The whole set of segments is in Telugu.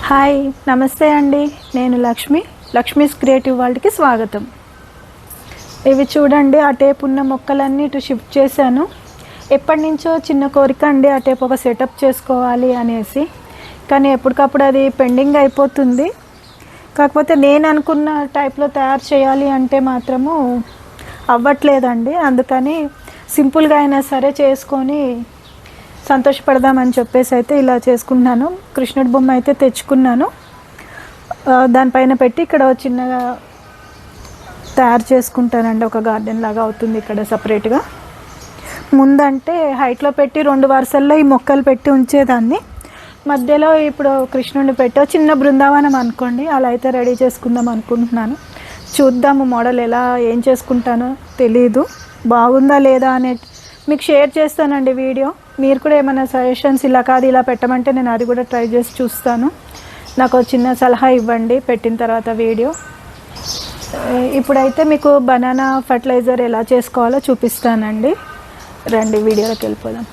హాయ్ నమస్తే అండి, నేను లక్ష్మీస్ క్రియేటివ్ వరల్డ్కి స్వాగతం. ఇవి చూడండి, ఆ టేప్ ఉన్న మొక్కలన్నీ ఇటు షిఫ్ట్ చేశాను. ఎప్పటి నుంచో చిన్న కోరిక అండి, ఆ టేప్ ఒక సెటప్ చేసుకోవాలి అనేసి. కానీ ఎప్పటికప్పుడు అది పెండింగ్ అయిపోతుంది. కాకపోతే నేను అనుకున్న టైప్లో తయారు చేయాలి అంటే మాత్రము అవ్వట్లేదండి. అందుకని సింపుల్గా అయినా సరే చేసుకొని సంతోషపడదామని చెప్పేసి అయితే ఇలా చేసుకుంటున్నాను. కృష్ణుడి బొమ్మ అయితే తెచ్చుకున్నాను, దానిపైన పెట్టి ఇక్కడ చిన్నగా తయారు చేసుకుంటానండి. ఒక గార్డెన్ లాగా అవుతుంది ఇక్కడ సపరేట్గా. ముందంటే హైట్లో పెట్టి 2 వరుసల్లో ఈ మొక్కలు పెట్టి ఉంచేదాన్ని. మధ్యలో ఇప్పుడు కృష్ణుడిని పెట్టి చిన్న బృందావనం అనుకోండి, అలా అయితే రెడీ చేసుకుందాం అనుకుంటున్నాను. చూద్దాము మోడల్ ఎలా ఏం చేసుకుంటానో తెలీదు, బాగుందా లేదా అనే మీకు షేర్ చేస్తానండి వీడియో. మీరు కూడా ఏమైనా సజెషన్స్ ఇలా కాదు ఇలా పెట్టమంటే నేను అది కూడా ట్రై చేసి చూస్తాను. నాకు చిన్న సలహా ఇవ్వండి పెట్టిన తర్వాత వీడియో. ఇప్పుడైతే మీకు బనానా ఫర్టిలైజర్ ఎలా చేసుకోవాలో చూపిస్తానండి. రండి వీడియోలోకి వెళ్ళిపోదాం.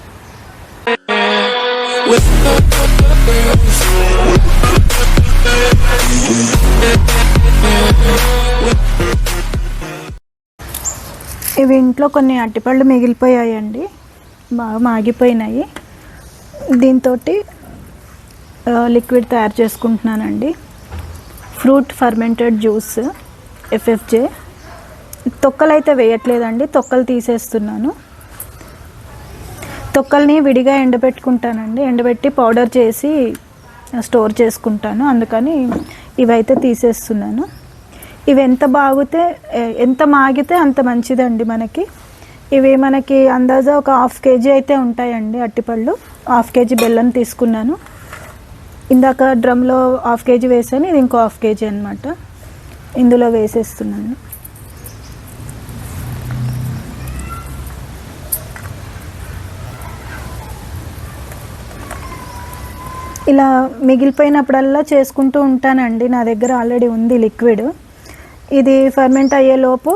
ఇవి ఇంట్లో కొన్ని అరటిపళ్ళు మిగిలిపోయాయండి, బాగా మాగిపోయినాయి. దీంతో లిక్విడ్ తయారు చేసుకుంటున్నానండి. Fruit fermented juice FFJ. తొక్కలు అయితే వేయట్లేదండి, తొక్కలు తీసేస్తున్నాను. తొక్కల్ని విడిగా ఎండబెట్టుకుంటానండి, ఎండబెట్టి పౌడర్ చేసి స్టోర్ చేసుకుంటాను. అందుకని ఇవైతే తీసేస్తున్నాను. ఇవి ఎంత మాగితే అంత మంచిదండి మనకి. ఇవి మనకి అందాజా ఒక 1/2 kg అయితే ఉంటాయండి అరటిపళ్ళు. 1/2 kg బెల్లం తీసుకున్నాను. ఇందాక డ్రమ్లో 1/2 kg వేసాను, ఇది ఇంకో 1/2 kg అనమాట. ఇందులో వేసేస్తున్నాను. ఇలా మిగిలిపోయినప్పుడల్లా చేసుకుంటూ ఉంటానండి. నా దగ్గర ఆల్రెడీ ఉంది లిక్విడ్. ఇది ఫర్మెంట్ అయ్యేలోపు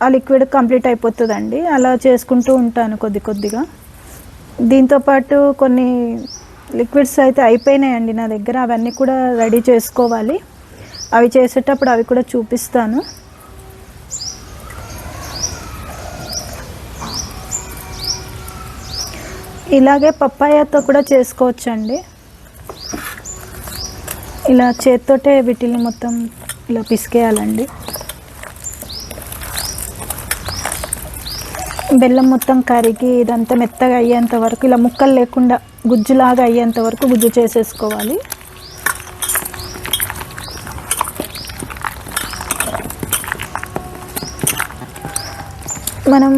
ఆ లిక్విడ్ కంప్లీట్ అయిపోతుందండి. అలా చేసుకుంటూ ఉంటాను కొద్ది కొద్దిగా. దీంతోపాటు కొన్ని లిక్విడ్స్ అయితే అయిపోయినాయండి నా దగ్గర, అవన్నీ కూడా రెడీ చేసుకోవాలి. అవి చేసేటప్పుడు అవి కూడా చూపిస్తాను. ఇలాగే పప్పాయతో కూడా చేసుకోవచ్చండి. ఇలా చేత్తోటే వీటిని మొత్తం ఇలా పిసికేయాలండి. బెల్లం మొత్తం కరిగి ఇదంతా మెత్తగా అయ్యేంత వరకు, ఇలా ముక్కలు లేకుండా గుజ్జులాగా అయ్యేంత వరకు గుజ్జు చేసేసుకోవాలి. మనం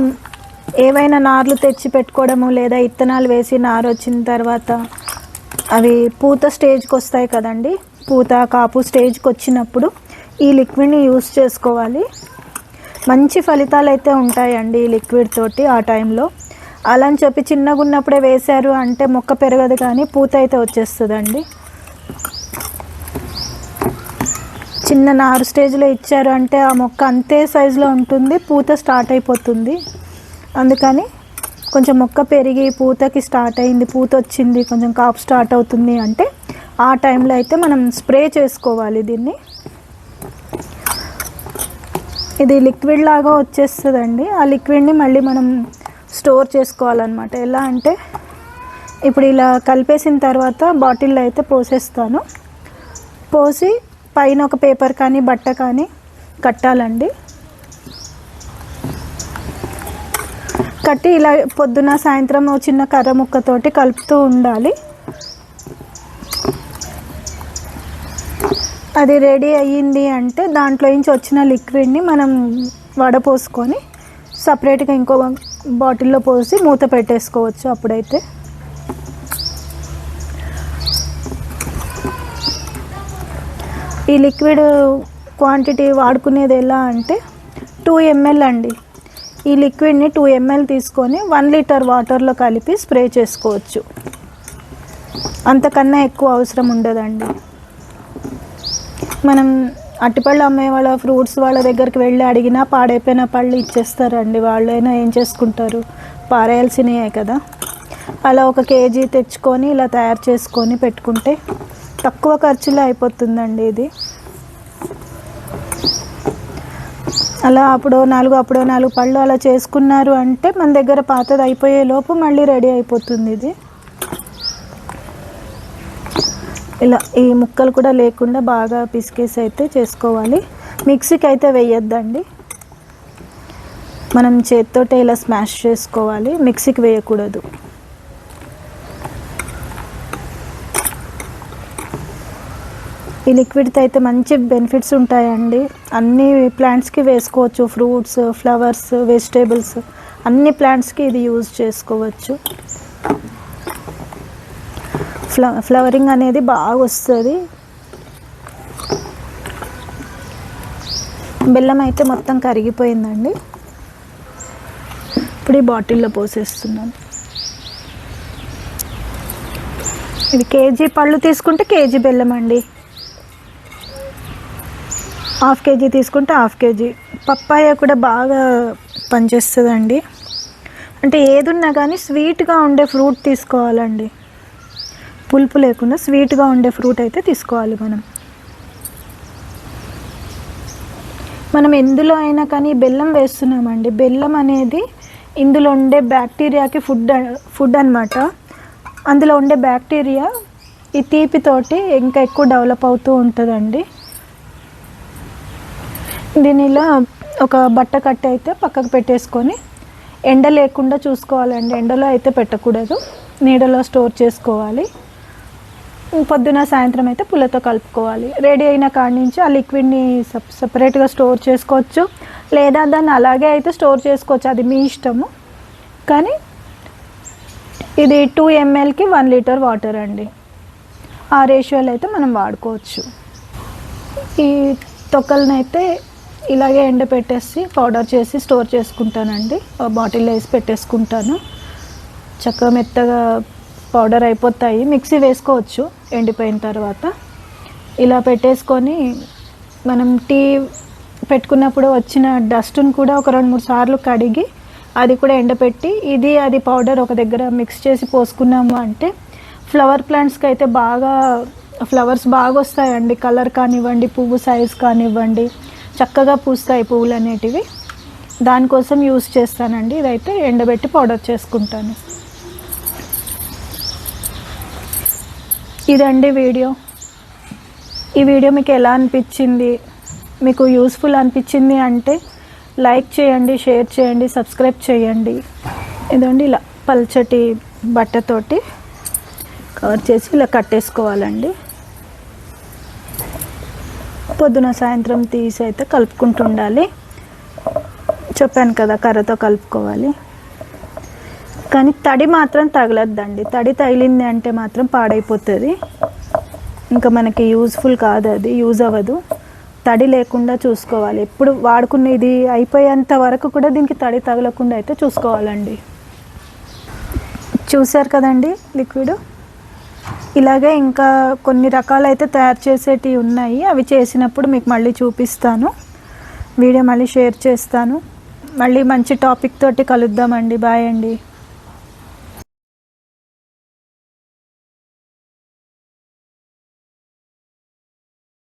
ఏవైనా నార్లు తెచ్చి పెట్టుకోవడము, లేదా ఇత్తనాలు వేసి నారు వచ్చిన తర్వాత అవి పూత స్టేజ్కి వస్తాయి కదండి, పూత కాపు స్టేజ్కి వచ్చినప్పుడు ఈ లిక్విడ్ని యూస్ చేసుకోవాలి. మంచి ఫలితాలు అయితే ఉంటాయండి ఈ లిక్విడ్ తోటి ఆ టైంలో. అలా అని చెప్పి చిన్నగా ఉన్నప్పుడే వేశారు అంటే మొక్క పెరగదు, కానీ పూత అయితే వచ్చేస్తుందండి. చిన్న నారు స్టేజ్లో ఇచ్చారు అంటే ఆ మొక్క అంతే సైజులో ఉంటుంది, పూత స్టార్ట్ అయిపోతుంది. అందుకని కొంచెం మొక్క పెరిగి పూతకి స్టార్ట్ అయింది, పూత వచ్చింది, కొంచెం కాపు స్టార్ట్ అవుతుంది అంటే ఆ టైంలో అయితే మనం స్ప్రే చేసుకోవాలి దీన్ని. ఇది లిక్విడ్ లాగా వచ్చేస్తుందండి. ఆ లిక్విడ్ని మళ్ళీ మనం స్టోర్ చేసుకోవాలన్నమాట. ఎలా అంటే ఇప్పుడు ఇలా కలిపేసిన తర్వాత బాటిల్లో అయితే పోసేస్తాను. పోసి పైన ఒక పేపర్ కానీ బట్ట కానీ కట్టాలండి. కట్టి ఇలా పొద్దున సాయంత్రం చిన్న కర్ర ముక్కతోటి కలుపుతూ ఉండాలి. అది రెడీ అయ్యింది అంటే దాంట్లో నుంచి వచ్చిన లిక్విడ్ని మనం వడపోసుకొని సపరేట్గా ఇంకో బాటిల్లో పోసి మూత పెట్టేసుకోవచ్చు. అప్పుడైతే ఈ లిక్విడ్ క్వాంటిటీ వాడుకునేది ఎలా అంటే 2 ml అండి. ఈ లిక్విడ్ని 2 ml తీసుకొని 1 లీటర్ వాటర్లో కలిపి స్ప్రే చేసుకోవచ్చు. అంతకన్నా ఎక్కువ అవసరం ఉండదండి. మనం అరటిపళ్ళు అమ్మే వాళ్ళ ఫ్రూట్స్ వాళ్ళ దగ్గరికి వెళ్ళి అడిగినా పాడైపోయిన పళ్ళు ఇచ్చేస్తారండి. వాళ్ళైనా ఏం చేసుకుంటారు, పారేయాల్సినవే కదా. అలా 1 kg తెచ్చుకొని ఇలా తయారు చేసుకొని పెట్టుకుంటే తక్కువ ఖర్చులో అయిపోతుందండి ఇది. అలా అప్పుడో నాలుగు పళ్ళు అలా చేసుకున్నారు అంటే మన దగ్గర పాతది అయిపోయే లోపు మళ్ళీ రెడీ అయిపోతుంది ఇది. ఇలా ఈ ముక్కలు కూడా లేకుండా బాగా పిసికేసి అయితే చేసుకోవాలి. మిక్సీకి అయితే వేయొద్దండి, మనం చేతితోటే ఇలా స్మాష్ చేసుకోవాలి, మిక్సీకి వేయకూడదు. ఈ లిక్విడ్తో అయితే మంచి బెనిఫిట్స్ ఉంటాయండి. అన్ని ప్లాంట్స్కి వేసుకోవచ్చు, ఫ్రూట్స్, ఫ్లవర్స్, వెజిటేబుల్స్ అన్ని ప్లాంట్స్కి ఇది యూజ్ చేసుకోవచ్చు. ఫ్లవరింగ్ అనేది బాగా వస్తుంది. బెల్లం అయితే మొత్తం కరిగిపోయిందండి. ఇప్పుడు ఈ బాటిల్లో పోసేస్తున్నాను. ఇది కేజీ పళ్ళు తీసుకుంటే కేజీ బెల్లం అండి, హాఫ్ కేజీ తీసుకుంటే హాఫ్ కేజీ. పప్పాయ కూడా బాగా పనిచేస్తుందండి. అంటే ఏదున్నా కానీ స్వీట్గా ఉండే ఫ్రూట్ తీసుకోవాలండి, పులుపు లేకుండా స్వీట్గా ఉండే ఫ్రూట్ అయితే తీసుకోవాలి. మనం ఎందులో అయినా కానీ బెల్లం వేస్తున్నామండి. బెల్లం అనేది ఇందులో ఉండే బ్యాక్టీరియాకి ఫుడ్ అన్నమాట. అందులో ఉండే బ్యాక్టీరియా ఈ తీపితోటి ఇంకా ఎక్కువ డెవలప్ అవుతూ ఉంటుందండి. దీనిలో ఒక బట్ట కట్టి అయితే పక్కకు పెట్టేసుకొని ఎండ లేకుండా చూసుకోవాలండి. ఎండలో అయితే పెట్టకూడదు, నీడలో స్టోర్ చేసుకోవాలి. పొద్దున సాయంత్రం అయితే పుల్లతో కలుపుకోవాలి. రెడీ అయిన కాడి నుంచి ఆ లిక్విడ్ని సపరేట్గా స్టోర్ చేసుకోవచ్చు, లేదా దాన్ని అలాగే అయితే స్టోర్ చేసుకోవచ్చు, అది మీ ఇష్టము. కానీ ఇది 2 mlకి 1 లీటర్ వాటర్ అండి, ఆ రేషియోలో అయితే మనం వాడుకోవచ్చు. ఈ తొక్కలనైతే ఇలాగే ఎండపెట్టేసి పౌడర్ చేసి స్టోర్ చేసుకుంటానండి, బాటిల్లో వేసి పెట్టేసుకుంటాను. చక్కగా మెత్తగా పౌడర్ అయిపోతాయి. మిక్సీ వేసుకోవచ్చు ఎండిపోయిన తర్వాత. ఇలా పెట్టేసుకొని మనం టీ పెట్టుకున్నప్పుడు వచ్చిన డస్ట్ని కూడా ఒక 2-3 సార్లు కడిగి అది కూడా ఎండపెట్టి అది పౌడర్ ఒక దగ్గర మిక్స్ చేసి పోసుకున్నాము అంటే ఫ్లవర్ ప్లాంట్స్కి అయితే ఫ్లవర్స్ బాగా వస్తాయండి. కలర్ కానివ్వండి, పువ్వు సైజ్ కానివ్వండి, చక్కగా పూస్తాయి పువ్వులు అనేటివి. దానికోసం యూస్ చేస్తానండి. ఇదైతే ఎండబెట్టి పౌడర్ చేసుకుంటాను. ఇదండి వీడియో. ఈ వీడియో మీకు ఎలా అనిపించింది, మీకు యూస్ఫుల్ అనిపించింది అంటే లైక్ చేయండి, షేర్ చేయండి, సబ్స్క్రైబ్ చేయండి. ఇదండి ఇలా పల్చటి బట్టతోటి కవర్ చేసి ఇలా కట్టేసుకోవాలండి. పొద్దున సాయంత్రం తీసి అయితే కలుపుకుంటూ ఉండాలి. చెప్పాను కదా, కర్రతో కలుపుకోవాలి. కానీ తడి మాత్రం తగలద్దండి. తడి తగిలింది అంటే మాత్రం పాడైపోతుంది, ఇంకా మనకి యూజ్ఫుల్ కాదు, అది యూజ్ అవ్వదు. తడి లేకుండా చూసుకోవాలి. ఎప్పుడు వాడుకునేది అయిపోయేంత వరకు కూడా దీనికి తడి తగలకుండా అయితే చూసుకోవాలండి. చూశారు కదండి లిక్విడ్. ఇలాగే ఇంకా కొన్ని రకాలైతే తయారు చేసేటివి ఉన్నాయి, అవి చేసినప్పుడు మీకు మళ్ళీ చూపిస్తాను. వీడియో మళ్ళీ షేర్ చేస్తాను. మళ్ళీ మంచి టాపిక్ తోటి కలుద్దామండి. బాయ్ అండి.